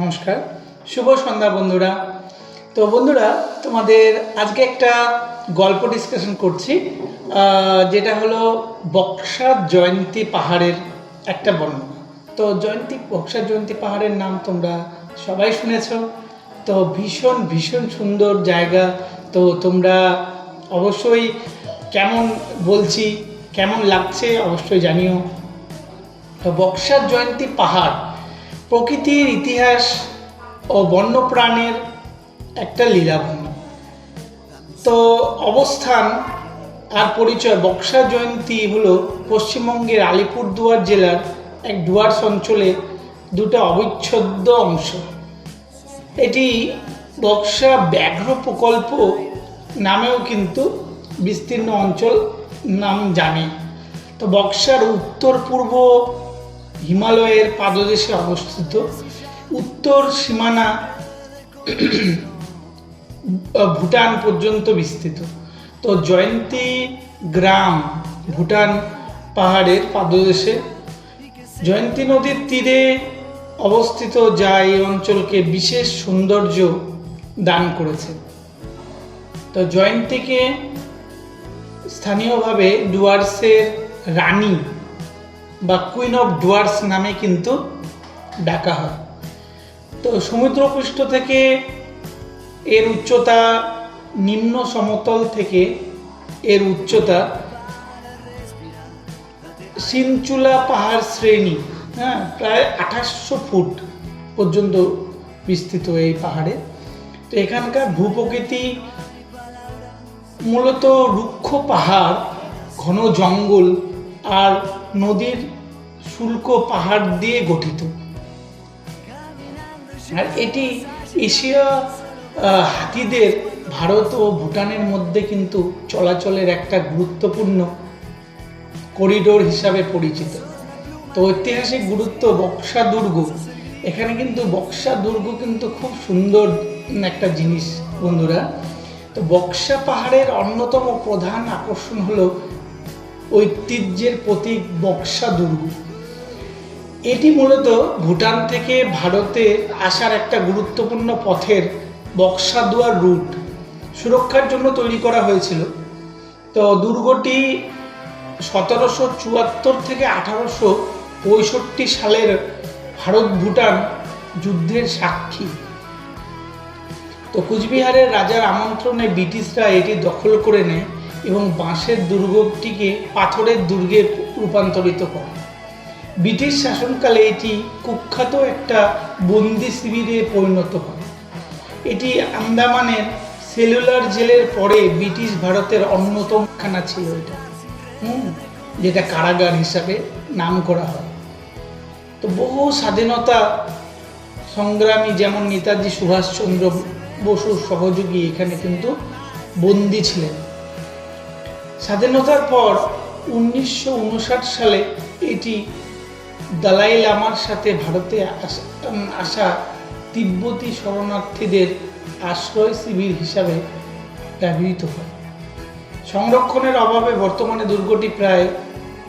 নমস্কার, শুভ সন্ধ্যা বন্ধুরা। তো বন্ধুরা, তোমাদের আজকে একটা গল্প ডিসকাশন করছি, যেটা হলো বক্সার জয়ন্তী পাহাড়ের একটা বর্ণনা। তো বক্সার জয়ন্তী পাহাড়ের নাম তোমরা সবাই শুনেছ। তো ভীষণ ভীষণ সুন্দর জায়গা। তো তোমরা অবশ্যই কেমন বলছি, কেমন লাগছে অবশ্যই জানিও। তো বক্সার জয়ন্তী পাহাড় প্রকৃতির ইতিহাস ও বন্যপ্রাণের একটা লীলাভূমি। তো অবস্থান আর পরিচয়, বক্সা জয়ন্তী হলো পশ্চিমবঙ্গের আলিপুরদুয়ার জেলার এক ডুয়ার্স অঞ্চলে দুটো অবিচ্ছেদ্য অংশ। এটি বক্সা ব্যাঘ্র প্রকল্প নামেও কিন্তু বিস্তীর্ণ অঞ্চল নাম জানে। তো বক্সার উত্তর পূর্ব হিমালয়ের পাদদেশে অবস্থিত, উত্তর সীমানা ভুটান পর্যন্ত বিস্তৃত। তো জয়ন্তী গ্রাম ভুটান পাহাড়ের পাদদেশে জয়ন্তী নদীর তীরে অবস্থিত, যা এই অঞ্চলকে বিশেষ সৌন্দর্য দান করেছে। তো জয়ন্তীকে স্থানীয়ভাবে ডুয়ার্সের রানী বা কুইন অফ ডুয়ার্স নামে কিন্তু ডাকা হয়। তো সমুদ্রপৃষ্ঠ থেকে এর উচ্চতা, নিম্ন সমতল থেকে এর উচ্চতা সিনচুলা পাহাড় শ্রেণী, প্রায় 2800 ফুট পর্যন্ত বিস্তৃত এই পাহাড়ে। তো এখানকার ভূপ্রকৃতি মূলত রুক্ষ পাহাড়, ঘন জঙ্গল আর নদীর শুল্ক পাহাড় দিয়ে গঠিত। আর এটি এশিয়া হাতিদের ভারত ও ভুটানের মধ্যে কিন্তু চলাচলের একটা গুরুত্বপূর্ণ করিডোর হিসাবে পরিচিত। তো ঐতিহাসিক গুরুত্ব, বক্সা দুর্গ, এখানে কিন্তু বক্সা দুর্গ কিন্তু খুব সুন্দর একটা জিনিস বন্ধুরা। তো বক্সা পাহাড়ের অন্যতম প্রধান আকর্ষণ হলো ঐতিহ্যের প্রতীক বক্সা দুর্গ। এটি মূলত ভুটান থেকে ভারতে আসার একটা গুরুত্বপূর্ণ পথের বক্সাদুয়ার রুট সুরক্ষার জন্য তৈরি করা হয়েছিল। তো দুর্গটি 1774 থেকে 1865 সালের ভারত ভুটান যুদ্ধের সাক্ষী। তো কুচবিহারের রাজার আমন্ত্রণে ব্রিটিশরা এটি দখল করে নেয় এবং বাঁশের দুর্গটিকে পাথরের দুর্গে রূপান্তরিত করে। ব্রিটিশ শাসনকালে এটি কুখ্যাত একটা বন্দি শিবিরে পরিণত হয়। এটি আন্দামানের সেলুলার জেলের পরে ব্রিটিশ ভারতের অন্যতম খানা ছিল এটা, যেটা কারাগার হিসাবে নাম করা হয়। তো বহু স্বাধীনতা সংগ্রামী যেমন নেতাজি সুভাষচন্দ্র বসুর সহযোগী এখানে কিন্তু বন্দী ছিলেন। স্বাধীনতার পর 1959 সালে এটি দালাই লামার সাথে ভারতে আসা তিব্বতী শরণার্থীদের আশ্রয় শিবির হিসাবে ব্যবহৃত হয়। সংরক্ষণের অভাবে বর্তমানে দুর্গটি প্রায়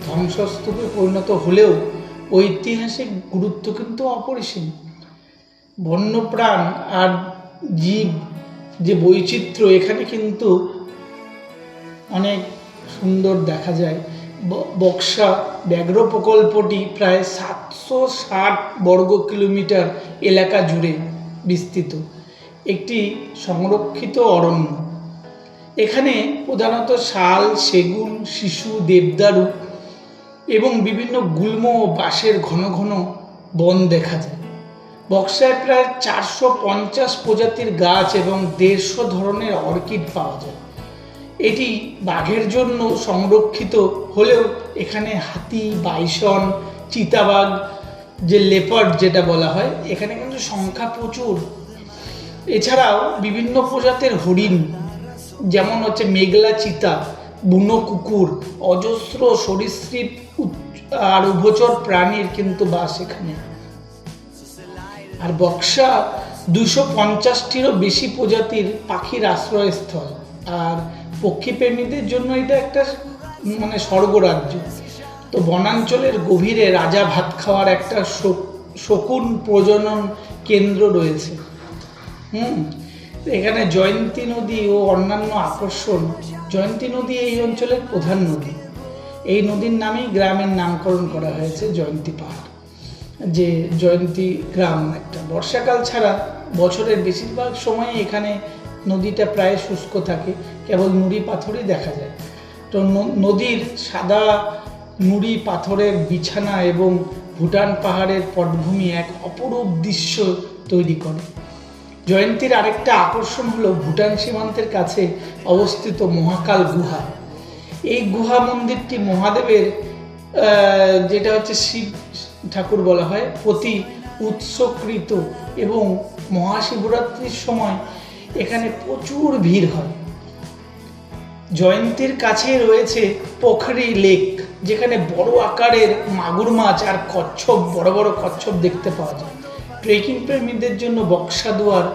ধ্বংসস্তূপে পরিণত হলেও ঐতিহাসিক গুরুত্ব কিন্তু অপরিসীম। বন্যপ্রাণ আর জীব যে বৈচিত্র্য এখানে কিন্তু অনেক সুন্দর দেখা যায়। বক্সা ব্যাঘ্র প্রকল্পটি প্রায় 760 বর্গ কিলোমিটার এলাকা জুড়ে বিস্তৃত একটি সংরক্ষিত অরণ্য। এখানে প্রধানত শাল, সেগুন, শিশু, দেবদারু এবং বিভিন্ন গুল্ম ও বাঁশের ঘন ঘন বন দেখা যায়। বক্সায় প্রায় 450 প্রজাতির গাছ এবং 150 ধরনের অর্কিড পাওয়া যায়। এটি বাঘের জন্য সংরক্ষিত হলেও এখানে হাতি, বাইসন, চিতাবাঘ, যে লেপার্ড যেটা বলা হয়, এখানে কিন্তু সংখ্যা প্রচুর। এছাড়াও বিভিন্ন প্রজাতির হরিণ, যেমন হচ্ছে মেঘলা চিতা, বুনো কুকুর, অজস্র সরীসৃপ আর উভচর প্রাণীর কিন্তু বাস এখানে। আর বক্সা 250টিরও বেশি প্রজাতির পাখির আশ্রয়স্থল। আর পক্ষীপ্রেমীদের জন্য এটা একটা স্বর্গরাজ্য। তো বনাঞ্চলের গভীরে রাজা ভাত খাওয়ার একটা শকুন প্রজনন কেন্দ্র রয়েছে। এখানে জয়ন্তী নদী ও অন্যান্য আকর্ষণ। জয়ন্তী নদী এই অঞ্চলের প্রধান নদী। এই নদীর নামেই গ্রামের নামকরণ করা হয়েছে জয়ন্তী পাহাড়, যে জয়ন্তী গ্রাম একটা। বর্ষাকাল ছাড়া বছরের বেশিরভাগ সময় এখানে নদীটা প্রায় শুষ্ক থাকে, কেবল নুড়ি পাথরই দেখা যায়। তো নদীর সাদা নুড়ি পাথরের বিছানা এবং ভুটান পাহাড়ের পটভূমি এক অপরূপ দৃশ্য তৈরি করে। জয়ন্তীর আরেকটা আকর্ষণ হলো ভুটান সীমান্তের কাছে অবস্থিত মহাকাল গুহা। এই গুহা মন্দিরটি মহাদেবের যেটা হচ্ছে শিব ঠাকুর বলা হয় প্রতি উৎসর্গিত, এবং মহাশিবরাত্রির সময় এখানে প্রচুর ভিড় হয়। জয়ন্তীর কাছে রয়েছে পোখরি লেক, যেখানে বড় আকারের মাগুর মাছ আর কচ্ছপ, বড় বড় কচ্ছপ দেখতে পাওয়া যায়। ট্রেকিং প্রেমীদের জন্য বক্সাদুয়ার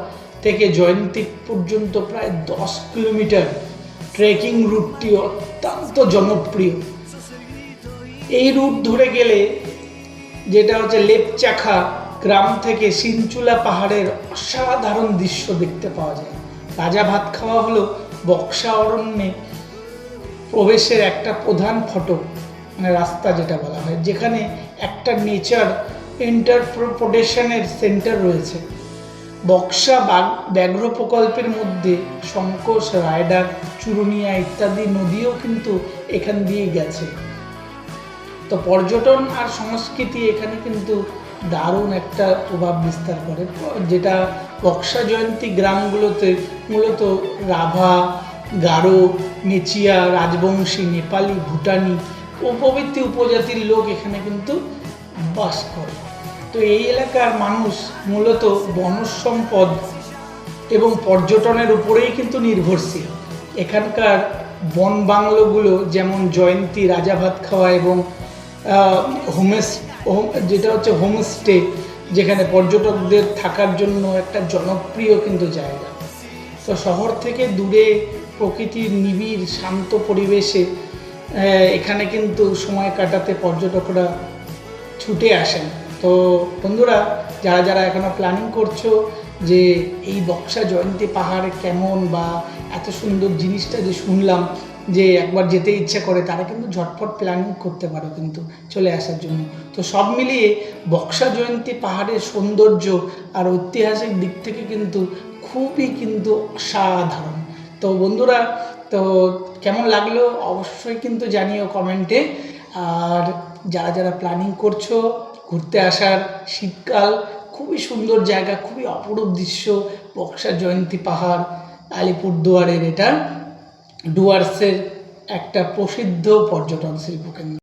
থেকে জয়ন্তী পর্যন্ত প্রায় 10 কিলোমিটার ট্রেকিং রুটটি অত্যন্ত জনপ্রিয়। এই রুট ধরে গেলে যেটা হচ্ছে লেপচাখা গ্রাম থেকে সিনচুলা পাহাড়ের অসাধারণ দৃশ্য দেখতে পাওয়া যায়। রাজা ভাত খাওয়া হলো বক্সা অরণ্যে প্রবেশের একটা প্রধান ফটক, মানে রাস্তা যেটা বলা হয়, যেখানে একটা নেচার ইন্টারপ্রিটেশনের সেন্টার রয়েছে। বক্সা ব্যাঘ্র প্রকল্পের মধ্যে শঙ্কোষ, রায়ডাক, চুরুনিয়া ইত্যাদি নদীও কিন্তু এখান দিয়ে গেছে। তো পর্যটন আর সংস্কৃতি এখানে কিন্তু দারুণ একটা প্রভাব বিস্তার করে, যেটা বক্সা জয়ন্তী গ্রামগুলোতে মূলত রাভা, গারো, নেচিয়া, রাজবংশী, নেপালি, ভুটানি ও প্রভৃতি উপজাতির লোক এখানে কিন্তু বাস করে। তো এই এলাকার মানুষ মূলত বনজ সম্পদ এবং পর্যটনের উপরেই কিন্তু নির্ভরশীল। এখানকার বন বাংলোগুলো যেমন জয়ন্তী, রাজা ভাত খাওয়া এবং যেটা হচ্ছে হোমস্টে, যেখানে পর্যটকদের থাকার জন্য একটা জনপ্রিয় কিন্তু জায়গা। তো শহর থেকে দূরে প্রকৃতির নিবিড় শান্ত পরিবেশে এখানে কিন্তু সময় কাটাতে পর্যটকরা ছুটে আসেন। তো বন্ধুরা, যারা যারা এখনো প্ল্যানিং করছো যে এই বক্সা জয়ন্তী পাহাড় কেমন বা এত সুন্দর জিনিসটা যে শুনলাম যে একবার যেতে ইচ্ছা করে, তারা কিন্তু ঝটপট প্ল্যানিং করতে পারো কিন্তু চলে আসার জন্য। তো সব মিলিয়ে বক্সা জয়ন্তী পাহাড়ের সৌন্দর্য আর ঐতিহাসিক দিক থেকে কিন্তু খুবই কিন্তু অসাধারণ। তো বন্ধুরা, তো কেমন লাগলো অবশ্যই কিন্তু জানিও কমেন্টে। আর যারা যারা প্ল্যানিং করছো ঘুরতে আসার, শীতকাল, খুবই সুন্দর জায়গা, খুবই অপরূপ দৃশ্য, বক্সা জয়ন্তী পাহাড় আলিপুরদুয়ারের, এটা ডুয়ার্সের একটা প্রসিদ্ধ পর্যটন শিল্পকেন্দ্র।